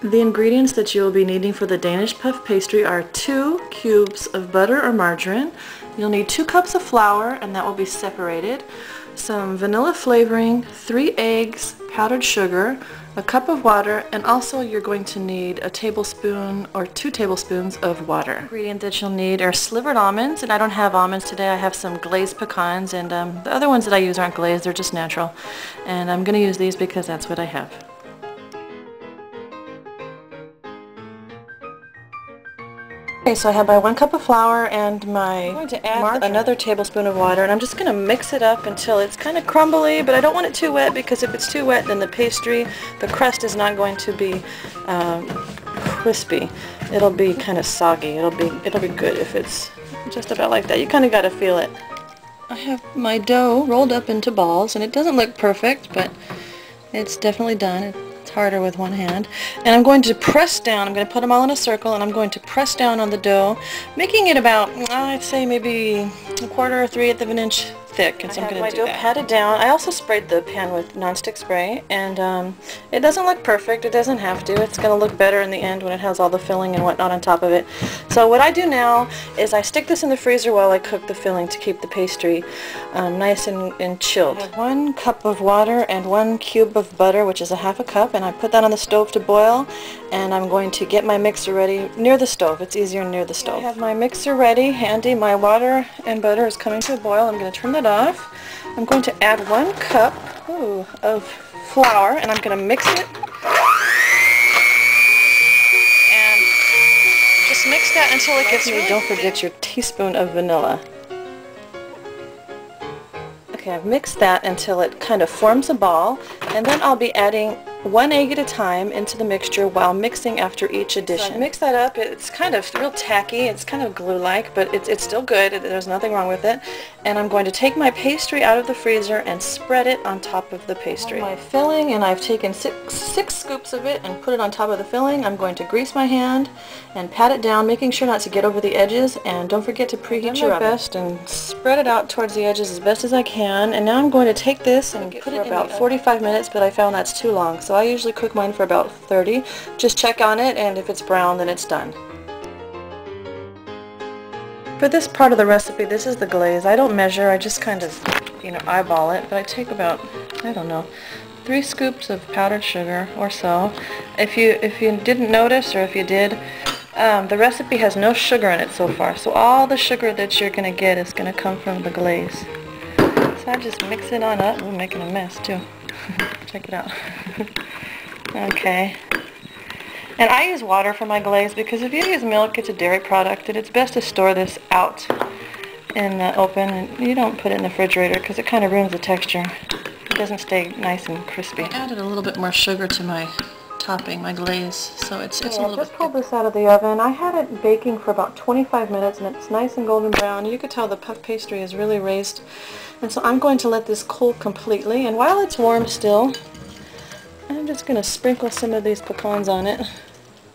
The ingredients that you will be needing for the Danish puff pastry are 2 cubes of butter or margarine. You'll need 2 cups of flour, and that will be separated. Some vanilla flavoring, 3 eggs, powdered sugar, a cup of water, and also you're going to need a tablespoon or 2 tablespoons of water. The ingredient that you'll need are slivered almonds, and I don't have almonds today. I have some glazed pecans, and the other ones that I use aren't glazed, they're just natural. And I'm going to use these because that's what I have. Okay, so I have my 1 cup of flour and I'm going to add another tablespoon of water, and I'm just going to mix it up until it's kind of crumbly, but I don't want it too wet, because if it's too wet then the pastry, the crust is not going to be crispy. It'll be kind of soggy. It'll be good if it's just about like that. You kind of got to feel it. I have my dough rolled up into balls, and it doesn't look perfect, but it's definitely done. It's harder with one hand. And I'm going to press down. I'm going to put them all in a circle, and I'm going to press down on the dough, making it about, I'd say maybe 1/4 or 3/8 of an inch thick. And so I'm going to do that. I have my dough patted down. I also sprayed the pan with nonstick spray, and it doesn't look perfect. It doesn't have to. It's going to look better in the end when it has all the filling and whatnot on top of it. So what I do now is I stick this in the freezer while I cook the filling to keep the pastry nice and chilled. I have 1 cup of water and 1 cube of butter, which is a 1/2 cup, and I put that on the stove to boil, and I'm going to get my mixer ready near the stove. It's easier near the stove. I have my mixer ready, handy. My water and butter is coming to a boil. I'm going to turn that off. I'm going to add 1 cup of flour, and I'm going to mix it. And just mix that until it gets really. Don't forget your teaspoon of vanilla. Okay, I've mixed that until it kind of forms a ball, and then I'll be adding 1 egg at a time into the mixture while mixing after each addition. So I mix that up. It's kind of real tacky. It's kind of glue-like, but it's still good. There's nothing wrong with it. And I'm going to take my pastry out of the freezer and spread it on top of the pastry. My filling, and I've taken six scoops of it and put it on top of the filling. I'm going to grease my hand and pat it down, making sure not to get over the edges. And don't forget to preheat your oven. Best and spread it out towards the edges as best as I can. And now I'm going to take this and put it in about 45 minutes, but I found that's too long. So I usually cook mine for about 30. Just check on it, and if it's brown, then it's done. For this part of the recipe, this is the glaze. I don't measure, I just kind of, eyeball it, but I take about, I don't know, 3 scoops of powdered sugar or so. If you didn't notice, or if you did, the recipe has no sugar in it so far, so all the sugar that you're going to get is going to come from the glaze. So I just mix it on up. We're making a mess too. Check it out. Okay. And I use water for my glaze, because if you use milk, it's a dairy product, and it's best to store this out in the open, and you don't put it in the refrigerator because it kind of ruins the texture. It doesn't stay nice and crispy. I added a little bit more sugar to my topping, my glaze, so it's a little bit. I just pulled this out of the oven. I had it baking for about 25 minutes, and it's nice and golden brown. You could tell the puff pastry is really raised, and so I'm going to let this cool completely, and while it's warm still, I'm just going to sprinkle some of these pecans on it.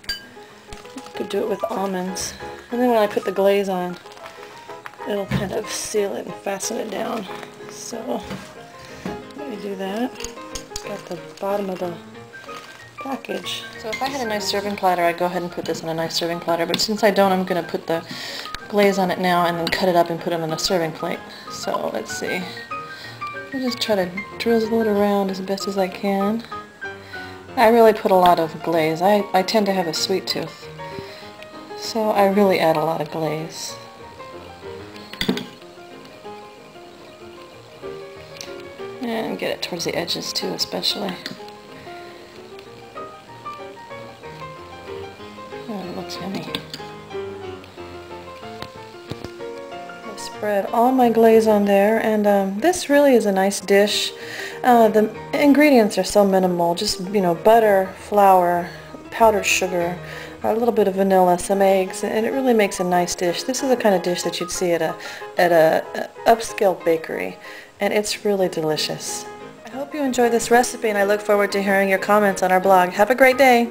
You could do it with almonds. And then when I put the glaze on, it'll kind of seal it and fasten it down. So, let me do that. Got the bottom of the package. So if I had a nice serving platter, I'd go ahead and put this on a nice serving platter. But since I don't, I'm going to put the glaze on it now and then cut it up and put it on a serving plate. So, let's see. I'll just try to drizzle it around as best as I can. I really put a lot of glaze. I tend to have a sweet tooth, so I really add a lot of glaze. And get it towards the edges too, especially. Oh, it looks yummy. I spread all my glaze on there, and this really is a nice dish. The ingredients are so minimal, just, butter, flour, powdered sugar, a little bit of vanilla, some eggs, and it really makes a nice dish. This is the kind of dish that you'd see at a upscale bakery, and it's really delicious. I hope you enjoy this recipe, and I look forward to hearing your comments on our blog. Have a great day!